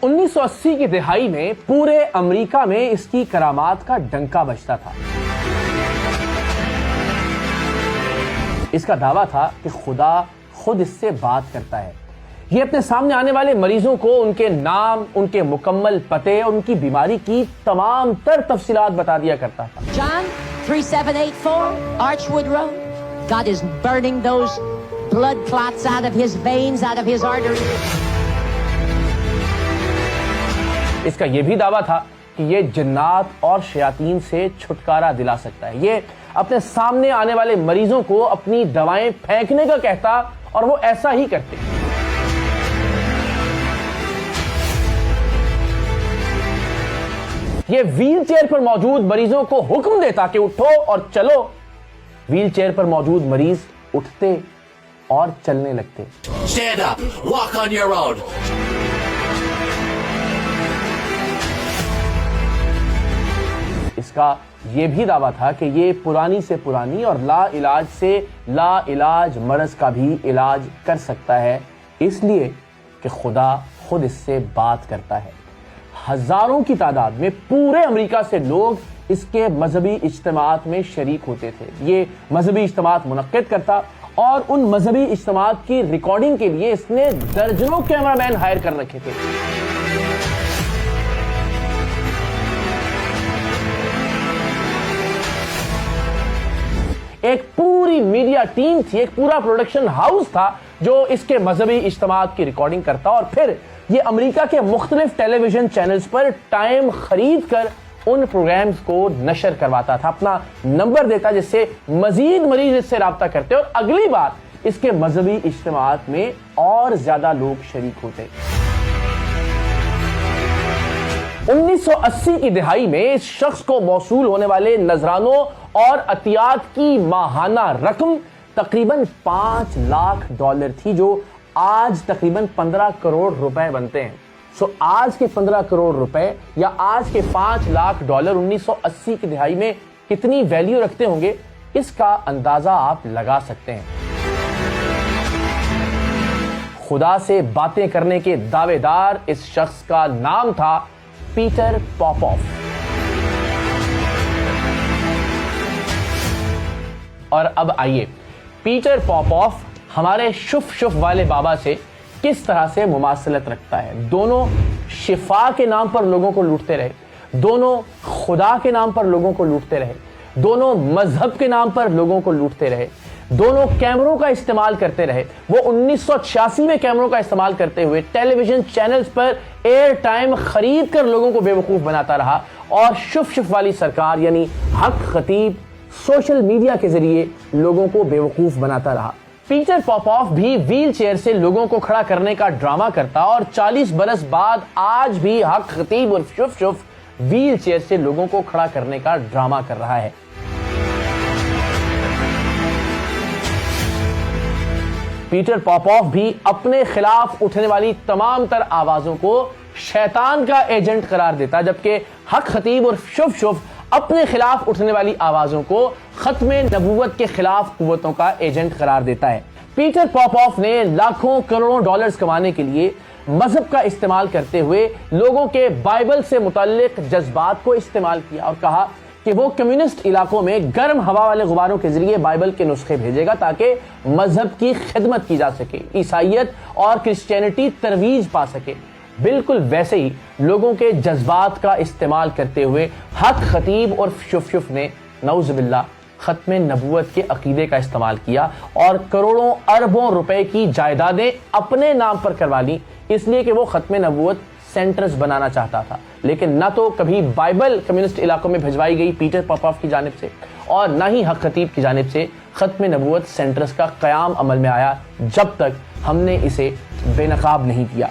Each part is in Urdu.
1980 کی دہائی میں پورے امریکہ میں اس کی کرامات کا ڈنکا بجتا تھا۔ اس کا دعویٰ تھا کہ خدا خود اس سے بات کرتا ہے۔ یہ اپنے سامنے آنے والے مریضوں کو ان کے نام، ان کے مکمل پتے اور ان کی بیماری کی تمام تر تفصیلات بتا دیا کرتا تھا۔ John 3784 Archwood Road. God is burning those blood clots out of his veins, out of his arteries. اس کا یہ بھی دعویٰ تھا کہ یہ جنات اور شیاطین سے چھٹکارا دلا سکتا ہے۔ یہ اپنے سامنے آنے والے مریضوں کو اپنی دوائیں پھینکنے کا کہتا اور وہ ایسا ہی کرتے۔ یہ ویل چیئر پر موجود مریضوں کو حکم دیتا کہ اٹھو اور چلو۔ ویل چیئر پر موجود مریض اٹھتے اور چلنے لگتے۔ Stand up, walk on your own. اس کا یہ بھی دعویٰ تھا کہ یہ پرانی سے پرانی اور لا علاج سے لا علاج مرض کا بھی علاج کر سکتا ہے، اس لیے کہ خدا خود اس سے بات کرتا ہے۔ ہزاروں کی تعداد میں پورے امریکہ سے لوگ اس کے مذہبی اجتماعات میں شریک ہوتے تھے۔ یہ مذہبی اجتماعات منعقد کرتا اور ان مذہبی اجتماعات کی ریکارڈنگ کے لیے اس نے درجنوں کیمرہ مین ہائر کر رکھے تھے۔ ایک پوری میڈیا ٹیم تھی، ایک پورا پروڈکشن ہاؤس تھا جو اس کے مذہبی اجتماعات کی ریکارڈنگ کرتا اور پھر یہ امریکہ کے مختلف ٹیلی ویژن چینلز پر ٹائم خرید کر ان پروگرامز کو نشر کرواتا تھا، اپنا نمبر دیتا جس سے مزید مریض اس سے رابطہ کرتے اور اگلی بار اس کے مذہبی اجتماعات میں اور زیادہ لوگ شریک ہوتے۔ 1980 کی دہائی میں اس شخص کو موصول ہونے والے نذرانوں اور عطیات کی ماہانہ رقم تقریباً $5 لاکھ تھی، جو آج تقریباً 15 کروڑ روپے بنتے ہیں۔ سو آج کے 15 کروڑ روپے یا آج کے $5 لاکھ 1980 کی دہائی میں کتنی ویلیو رکھتے ہوں گے، اس کا اندازہ آپ لگا سکتے ہیں۔ خدا سے باتیں کرنے کے دعوے دار اس شخص کا نام تھا پیٹر پاپوف۔ اور اب آئیے پیٹر پاپوف ہمارے شف شف والے بابا سے کس طرح سے مماثلت رکھتا ہے۔ دونوں شفا کے نام پر لوگوں کو لوٹتے رہے، دونوں خدا کے نام پر لوگوں کو لوٹتے رہے، دونوں مذہب کے نام پر لوگوں کو لوٹتے رہے، دونوں کیمروں کا استعمال کرتے رہے۔ وہ 1986 میں کیمروں کا استعمال کرتے ہوئے ٹیلی ویژن چینلز پر ایئر ٹائم خرید کر لوگوں کو بے وقوف بناتا رہا، اور شف شف والی سرکار یعنی حق خطیب سوشل میڈیا کے ذریعے لوگوں کو بے وقوف بناتا رہا۔ پیٹر پاپوف بھی ویل چیئر سے لوگوں کو کھڑا کرنے کا ڈرامہ کرتا اور 40 برس بعد آج بھی حق خطیب اور شف شف ویل چیئر سے لوگوں کو کھڑا کرنے کا ڈرامہ کر رہا ہے۔ پیٹر پاپوف بھی اپنے خلاف اٹھنے والی تمام تر آوازوں کو شیطان کا ایجنٹ قرار دیتا، جبکہ حق خطیب اور شف شف اپنے خلاف اٹھنے والی آوازوں کو ختم نبوت کے خلاف قوتوں کا ایجنٹ قرار دیتا ہے۔ پیٹر پاپوف نے لاکھوں کروڑوں ڈالرز کمانے کے لیے مذہب کا استعمال کرتے ہوئے لوگوں کے بائبل سے متعلق جذبات کو استعمال کیا اور کہا کہ وہ کمیونسٹ علاقوں میں گرم ہوا والے غباروں کے ذریعے بائبل کے نسخے بھیجے گا تاکہ مذہب کی خدمت کی جا سکے، عیسائیت اور کرسچینٹی ترویج پا سکے۔ بالکل ویسے ہی لوگوں کے جذبات کا استعمال کرتے ہوئے حق خطیب اور شف شف نے نعوذ باللہ ختم نبوت کے عقیدے کا استعمال کیا اور کروڑوں اربوں روپے کی جائیدادیں اپنے نام پر کروا لی، اس لیے کہ وہ ختم نبوت سینٹرز بنانا چاہتا تھا۔ لیکن نہ تو کبھی بائبل کمیونسٹ علاقوں میں بھجوائی گئی پیٹر پاپوف کی جانب سے، اور نہ ہی حق خطیب کی جانب سے ختم نبوت سینٹرز کا قیام عمل میں آیا، جب تک ہم نے اسے بے نقاب نہیں کیا۔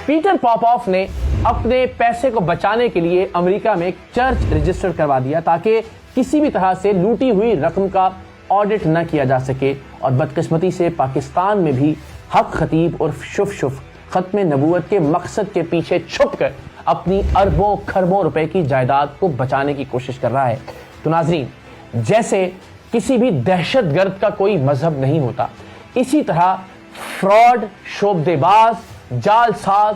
پیٹر پاپوف نے اپنے پیسے کو بچانے کے لیے امریکہ میں ایک چرچ رجسٹر کروا دیا تاکہ کسی بھی طرح سے لوٹی ہوئی رقم کا آڈٹ نہ کیا جا سکے، اور بدقسمتی سے پاکستان میں بھی حق خطیب اور شف شف ختم نبوت کے مقصد کے پیچھے چھپ کر اپنی اربوں کھربوں روپے کی جائیداد کو بچانے کی کوشش کر رہا ہے۔ تو ناظرین، جیسے کسی بھی دہشت گرد کا کوئی مذہب نہیں ہوتا، اسی طرح فراڈ، شعبدے باز، جال ساز،